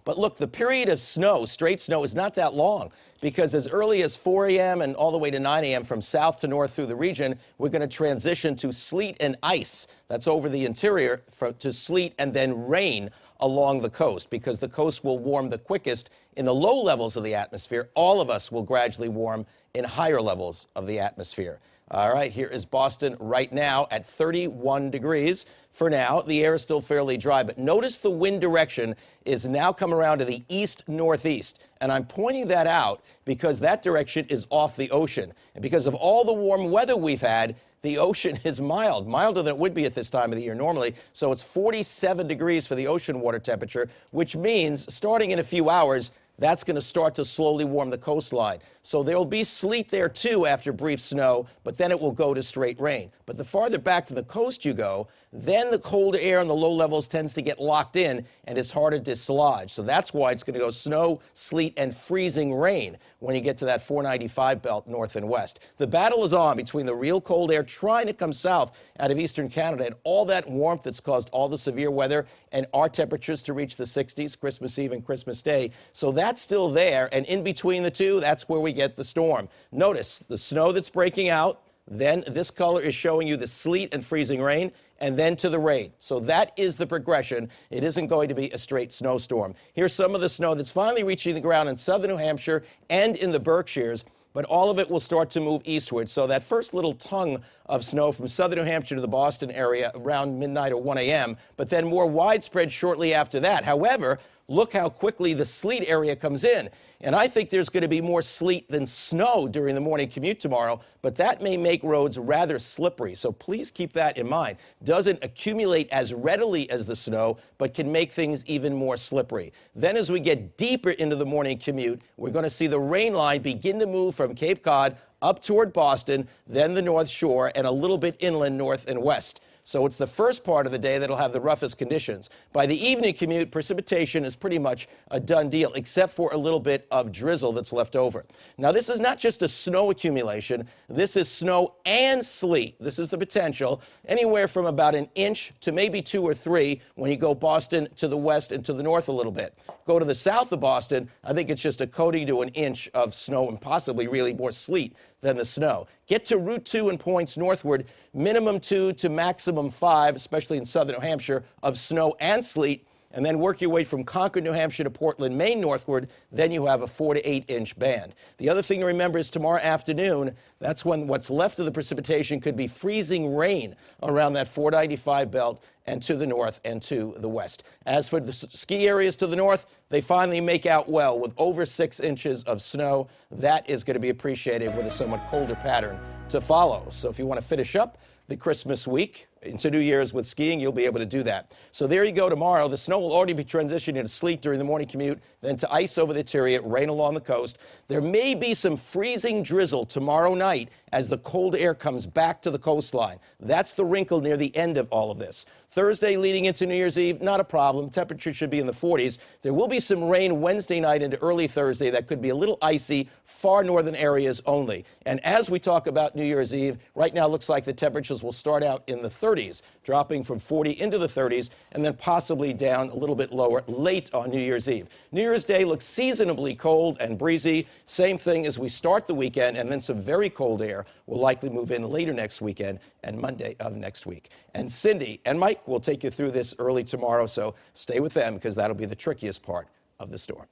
But look, the period of snow, straight snow, is not that long, because as early as 4 a.m. and all the way to 9 a.m. from south to north through the region, we're going to transition to sleet and ice. That's over the interior, to sleet and then rain along the coast, because the coast will warm the quickest in the low levels of the atmosphere. All of us will gradually warm in higher levels of the atmosphere. All right, here is Boston right now at 31 degrees. For now, the air is still fairly dry, but notice the wind direction is now come around to the east-northeast. And I'm pointing that out because that direction is off the ocean. And because of all the warm weather we've had, the ocean is mild, milder than it would be at this time of the year normally. So it's 47 degrees for the ocean water temperature, which means starting in a few hours, that's going to start to slowly warm the coastline. So there will be sleet there, too, after brief snow, but then it will go to straight rain. But the farther back from the coast you go, then the cold air in the low levels tends to get locked in and is harder to dislodge. So that's why it's going to go snow, sleet, and freezing rain when you get to that 495 belt north and west. The battle is on between the real cold air trying to come south out of eastern Canada and all that warmth that's caused all the severe weather and our temperatures to reach the 60s Christmas Eve and Christmas Day. So that's still there, and in between the two, that's where we get the storm. Notice the snow that's breaking out, then this color is showing you the sleet and freezing rain, and then to the rain. So that is the progression. It isn't going to be a straight snowstorm. Here's some of the snow that's finally reaching the ground in southern New Hampshire and in the Berkshires, but all of it will start to move eastward. So that first little tongue of snow from southern New Hampshire to the Boston area around midnight or 1 a.m., but then more widespread shortly after that. However, look how quickly the sleet area comes in. And I think there's going to be more sleet than snow during the morning commute tomorrow, but that may make roads rather slippery. So please keep that in mind. Doesn't accumulate as readily as the snow, but can make things even more slippery. Then as we get deeper into the morning commute, we're going to see the rain line begin to move from Cape Cod up toward Boston, then the North Shore, and a little bit inland north and west. So it's the first part of the day that'll have the roughest conditions. By the evening commute, precipitation is pretty much a done deal, except for a little bit of drizzle that's left over. Now, this is not just a snow accumulation. This is snow and sleet. This is the potential, anywhere from about an inch to maybe 2 or 3 when you go Boston to the west and to the north a little bit. Go to the south of Boston, I think it's just a coating to an inch of snow and possibly really more sleet than the snow. Get to Route 2 and points northward, minimum 2 to maximum 5, especially in southern New Hampshire, of snow and sleet, and then work your way from Concord, New Hampshire to Portland, Maine northward. Then you have a 4 to 8 inch band. The other thing to remember is tomorrow afternoon, that's when what's left of the precipitation could be freezing rain around that 495 belt and to the north and to the west. As for the ski areas to the north, they finally make out well with over 6 inches of snow. That is going to be appreciated with a somewhat colder pattern to follow. So if you want to finish up the Christmas week into New Year's with skiing, you'll be able to do that. So there you go tomorrow. The snow will already be transitioning into sleet during the morning commute, then to ice over the interior, rain along the coast. There may be some freezing drizzle tomorrow night as the cold air comes back to the coastline. That's the wrinkle near the end of all of this. Thursday leading into New Year's Eve, not a problem. Temperature should be in the 40s. There will be some rain Wednesday night into early Thursday that could be a little icy, far northern areas only. And as we talk about New Year's Eve, right now looks like the temperatures will start out in the 30s, dropping from 40 into the 30s, and then possibly down a little bit lower late on New Year's Eve. New Year's Day looks seasonably cold and breezy. Same thing as we start the weekend, and then some very cold air will likely move in later next weekend and Monday of next week. And Cindy and Mike will take you through this early tomorrow, so stay with them because that'll be the trickiest part of the storm.